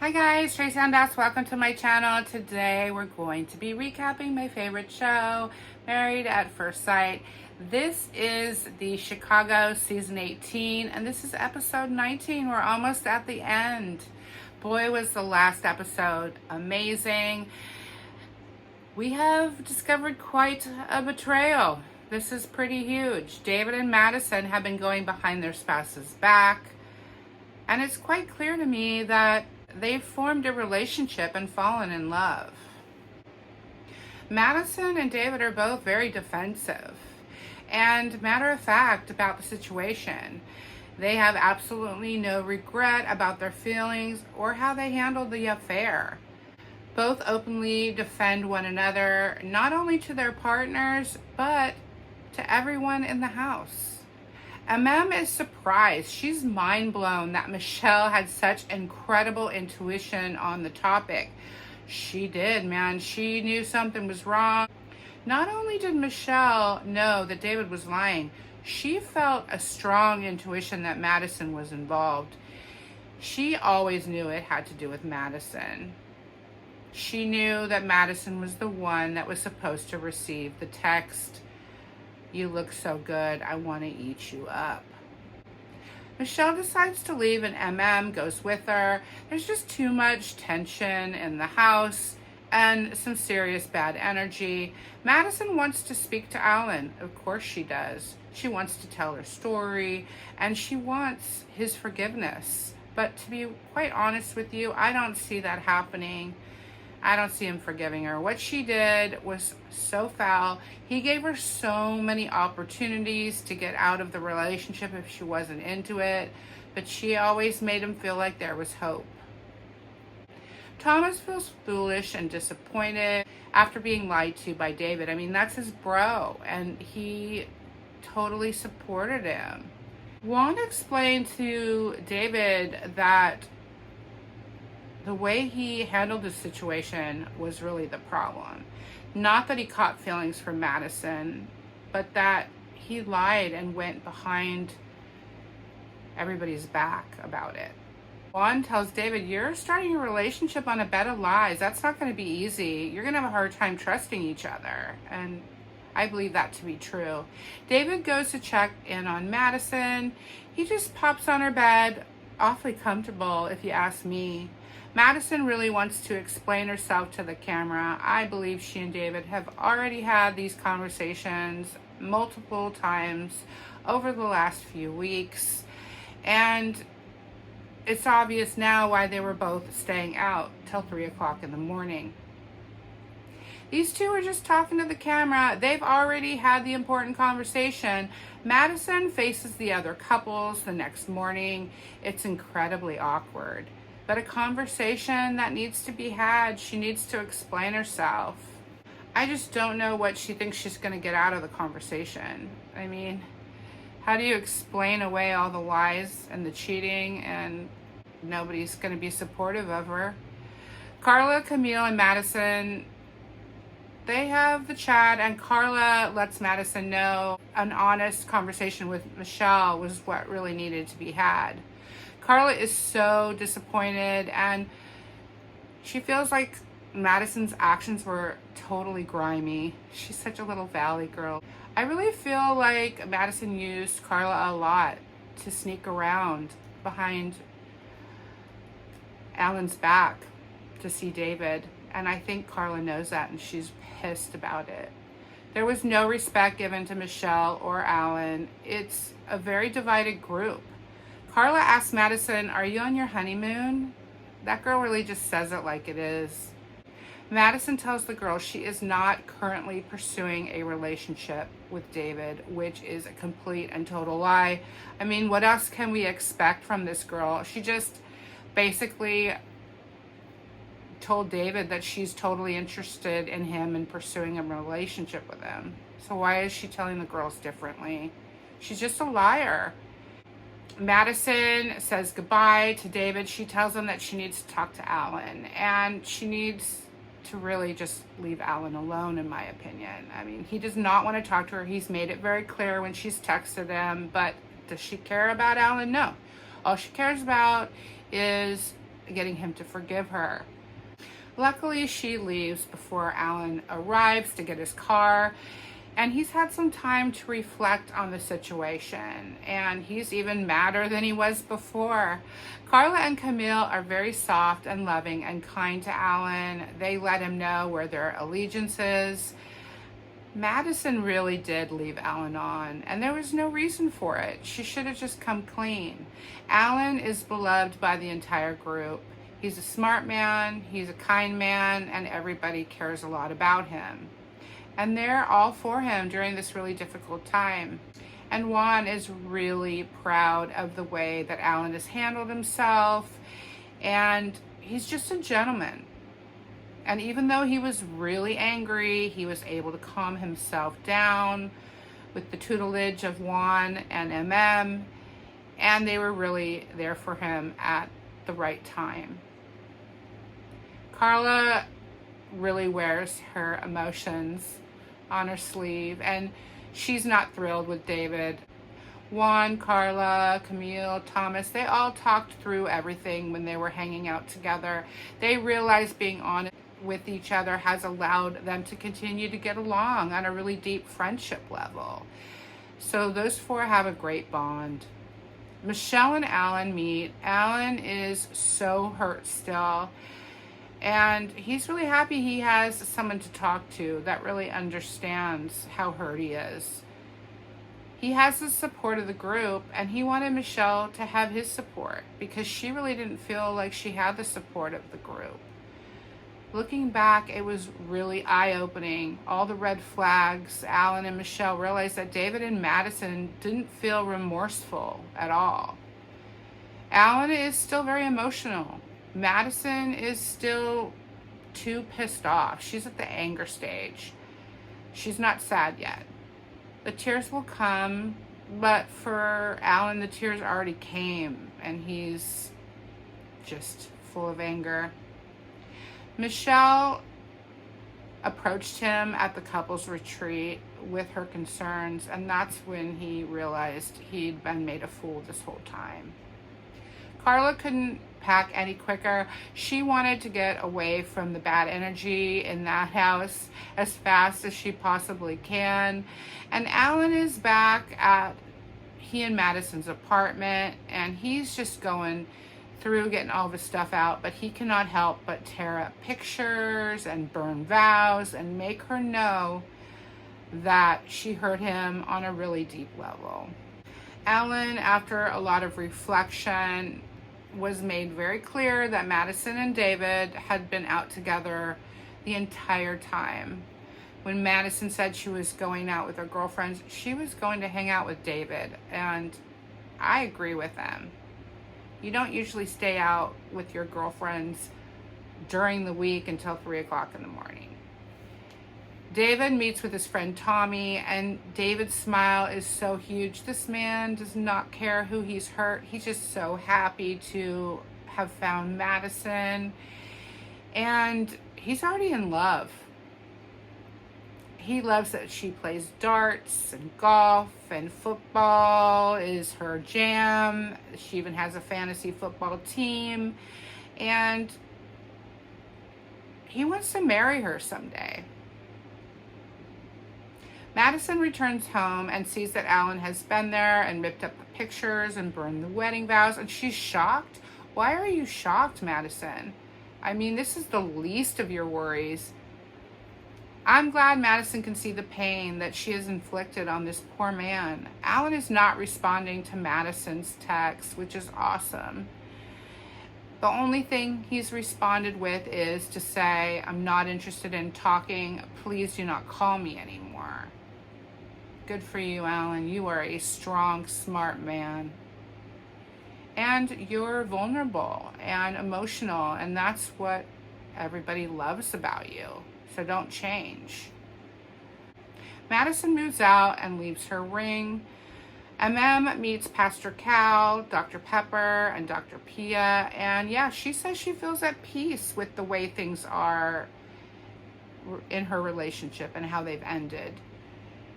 Hi guys, Tracy and Bass. Welcome to my channel. Today we're going to be recapping my favorite show, Married at First Sight. This is the Chicago season 18 and this is episode 19. We're almost at the end. Boy, was the last episode amazing. We have discovered quite a betrayal. This is pretty huge. David and Madison have been going behind their spouse's back, and it's quite clear to me that they've formed a relationship and fallen in love. Madison and David are both very defensive and matter of fact about the situation. They have absolutely no regret about their feelings or how they handled the affair. Both openly defend one another, not only to their partners, but to everyone in the house. Is surprised. She's mind blown that Michelle had such incredible intuition on the topic. She did, man. She knew something was wrong. Not only did Michelle know that David was lying, she felt a strong intuition that Madison was involved. She always knew it had to do with Madison. She knew that Madison was the one that was supposed to receive the text, "You look so good, I want to eat you up." Michelle decides to leave and goes with her. There's just too much tension in the house and some serious bad energy. Madison wants to speak to Alan. Of course she does. She wants to tell her story and she wants his forgiveness. But to be quite honest with you, I don't see that happening. I don't see him forgiving her. What she did was so foul. He gave her so many opportunities to get out of the relationship if she wasn't into it, but she always made him feel like there was hope. Thomas feels foolish and disappointed after being lied to by David. I mean, that's his bro, and he totally supported him. Wanda explained to David that the way he handled the situation was really the problem. Not that he caught feelings for Madison, but that he lied and went behind everybody's back about it. Wanda tells David, "You're starting a relationship on a bed of lies. That's not going to be easy. You're going to have a hard time trusting each other." And I believe that to be true. David goes to check in on Madison. He just pops on her bed, awfully comfortable if you ask me. Madison really wants to explain herself to the camera. I believe she and David have already had these conversations multiple times over the last few weeks. And it's obvious now why they were both staying out till 3 o'clock in the morning. These two are just talking to the camera. They've already had the important conversation. Madison faces the other couples the next morning. It's incredibly awkward. But a conversation that needs to be had. She needs to explain herself. I just don't know what she thinks she's going to get out of the conversation. I mean, how do you explain away all the lies and the cheating and nobody's going to be supportive of her? Carla, Camille, and Madison, they have the chat, and Carla lets Madison know an honest conversation with Michelle was what really needed to be had. Carla is so disappointed and she feels like Madison's actions were totally grimy. She's such a little valley girl. I really feel like Madison used Carla a lot to sneak around behind Alan's back to see David. And I think Carla knows that and she's pissed about it. There was no respect given to Michelle or Alan. It's a very divided group. Carla asks Madison, "Are you on your honeymoon?" That girl really just says it like it is. Madison tells the girl she is not currently pursuing a relationship with David, which is a complete and total lie. I mean, what else can we expect from this girl? She just basically told David that she's totally interested in him and pursuing a relationship with him. So why is she telling the girls differently? She's just a liar. Madison says goodbye to David. She tells him that she needs to talk to Alan and she needs to really just leave Alan alone, in my opinion. I mean, he does not want to talk to her. He's made it very clear when she's texted him, but does she care about Alan? No. All she cares about is getting him to forgive her. Luckily, she leaves before Alan arrives to get his car, and he's had some time to reflect on the situation, and he's even madder than he was before. Carla and Camille are very soft and loving and kind to Alan. They let him know where their allegiance is. Madison really did leave Alan on, and there was no reason for it. She should have just come clean. Alan is beloved by the entire group. He's a smart man, he's a kind man, and everybody cares a lot about him. And they're all for him during this really difficult time. And Juan is really proud of the way that Alan has handled himself, and he's just a gentleman. And even though he was really angry, he was able to calm himself down with the tutelage of Juan and MM, and they were really there for him at the right time. Carla really wears her emotions on her sleeve, and she's not thrilled with David. Juan, Carla, Camille, Thomas, they all talked through everything when they were hanging out together. They realized being honest with each other has allowed them to continue to get along on a really deep friendship level. So those four have a great bond. Michelle and Alan meet. Alan is so hurt still, and he's really happy he has someone to talk to that really understands how hurt he is. He has the support of the group, and he wanted Michelle to have his support because she really didn't feel like she had the support of the group. Looking back, it was really eye-opening. All the red flags. Alan and Michelle realized that David and Madison didn't feel remorseful at all. Alan is still very emotional. Madison is still too pissed off. She's at the anger stage. She's not sad yet. The tears will come, but for Alan, the tears already came, and he's just full of anger. Michelle approached him at the couples retreat with her concerns, and that's when he realized he'd been made a fool this whole time. Carla couldn't pack any quicker. She wanted to get away from the bad energy in that house as fast as she possibly can. And Alan is back at he and Madison's apartment, and he's just going through getting all the stuff out, but he cannot help but tear up pictures and burn vows and make her know that she hurt him on a really deep level. Alan, after a lot of reflection, was made very clear that Madison and David had been out together the entire time. When Madison said she was going out with her girlfriends, she was going to hang out with David, and I agree with them. You don't usually stay out with your girlfriends during the week until 3 o'clock in the morning. David meets with his friend Tommy, and David's smile is so huge. This man does not care who he's hurt. He's just so happy to have found Madison, and he's already in love. He loves that she plays darts and golf, and football is her jam. She even has a fantasy football team, and he wants to marry her someday. Madison returns home and sees that Alan has been there and ripped up the pictures and burned the wedding vows, and she's shocked. Why are you shocked, Madison? I mean, this is the least of your worries. I'm glad Madison can see the pain that she has inflicted on this poor man. Alan is not responding to Madison's text, which is awesome. The only thing he's responded with is to say, I'm not interested in talking. Please do not call me anymore. Good for you, Alan. You are a strong, smart man. And you're vulnerable and emotional, and that's what everybody loves about you. So don't change. Madison moves out and leaves her ring. MM meets Pastor Cal, Dr. Pepper, and Dr. Pia. And yeah, she says she feels at peace with the way things are in her relationship and how they've ended.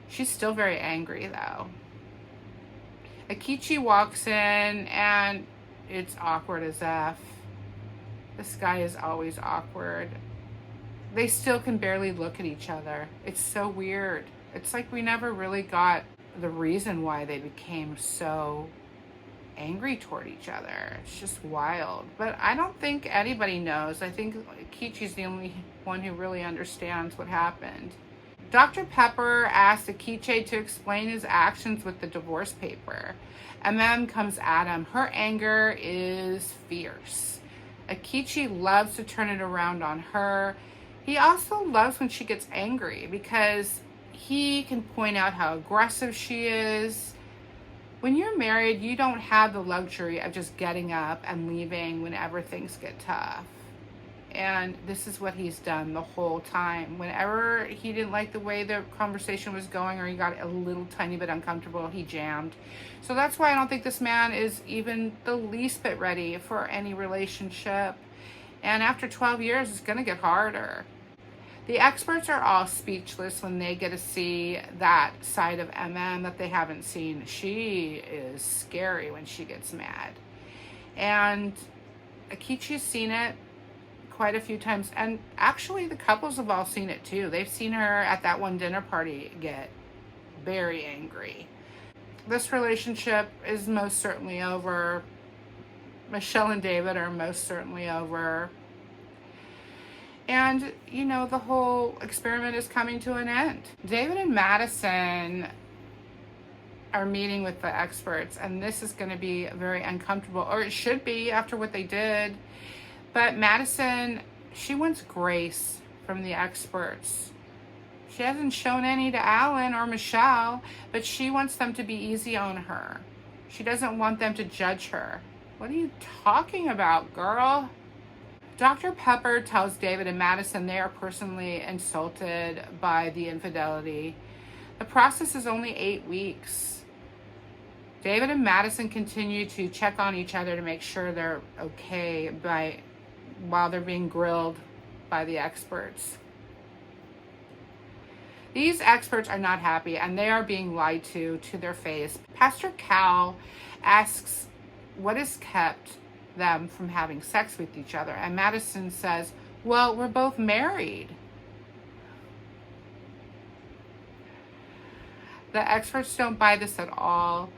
She's still very angry, though. Akichi walks in, and it's awkward as F. This guy is always awkward. They still can barely look at each other. It's so weird. It's like we never really got the reason why they became so angry toward each other. It's just wild. But I don't think anybody knows. I think Kichi's the only one who really understands what happened. Dr. Pepper asked Akiche to explain his actions with the divorce paper. MM comes at him. Her anger is fierce. Akiche loves to turn it around on her. He also loves when she gets angry because he can point out how aggressive she is. When you're married, you don't have the luxury of just getting up and leaving whenever things get tough. And this is what he's done the whole time. Whenever he didn't like the way the conversation was going or he got a little tiny bit uncomfortable, he jammed. So that's why I don't think this man is even the least bit ready for any relationship. And after 12 years, it's going to get harder. The experts are all speechless when they get to see that side of MM that they haven't seen. She is scary when she gets mad. And Akichi's seen it quite a few times. And actually, the couples have all seen it too. They've seen her at that one dinner party get very angry. This relationship is most certainly over. Michelle and David are most certainly over. And, you know, the whole experiment is coming to an end. David and Madison are meeting with the experts, and this is going to be very uncomfortable, or it should be after what they did. But Madison, she wants grace from the experts. She hasn't shown any to Alan or Michelle, but she wants them to be easy on her. She doesn't want them to judge her. What are you talking about, girl? Dr. Pepper tells David and Madison they are personally insulted by the infidelity. The process is only 8 weeks. David and Madison continue to check on each other to make sure they're okay while they're being grilled by the experts. These experts are not happy and they are being lied to their face. Pastor Cal asks what has kept them from having sex with each other, and Madison says, well, we're both married. The experts don't buy this at all.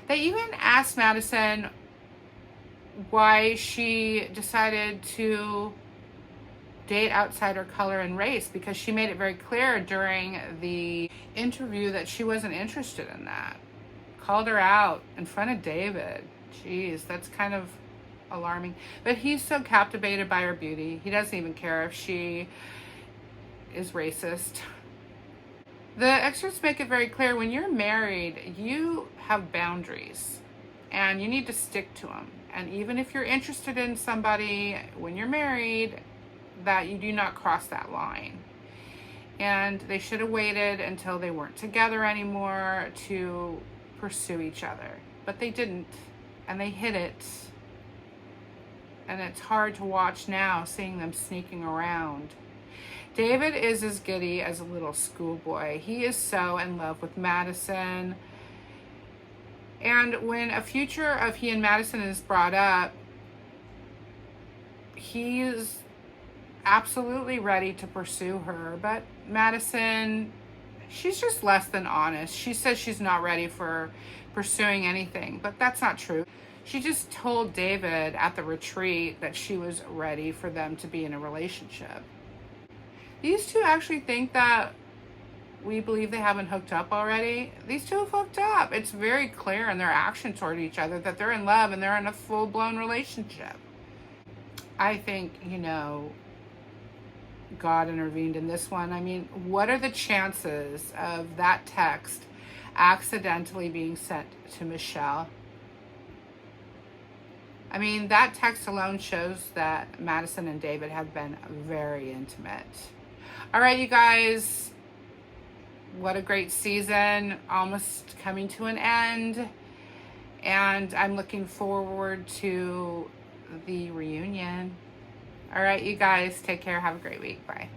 They even asked Madison why she decided to date outside her color and race, because she made it very clear during the interview that she wasn't interested in that. Called her out in front of David. Jeez, that's kind of alarming. But he's so captivated by her beauty, he doesn't even care if she is racist. The experts make it very clear when you're married, you have boundaries and you need to stick to them. And even if you're interested in somebody when you're married, that you do not cross that line. And they should have waited until they weren't together anymore to pursue each other. But they didn't, and they hid it. And it's hard to watch now, seeing them sneaking around. David is as giddy as a little schoolboy. He is so in love with Madison. And when a future of he and Madison is brought up, he is absolutely ready to pursue her. But Madison, she's just less than honest. She says she's not ready for pursuing anything, but that's not true. She just told David at the retreat that she was ready for them to be in a relationship. These two actually think that we believe they haven't hooked up already. These two have hooked up. It's very clear in their action toward each other that they're in love and they're in a full-blown relationship. I think, God intervened in this one. I mean, what are the chances of that text accidentally being sent to Michelle? I mean, that text alone shows that Madison and David have been very intimate. All right, you guys, what a great season, almost coming to an end. And I'm looking forward to the reunion. All right, you guys, take care. Have a great week. Bye.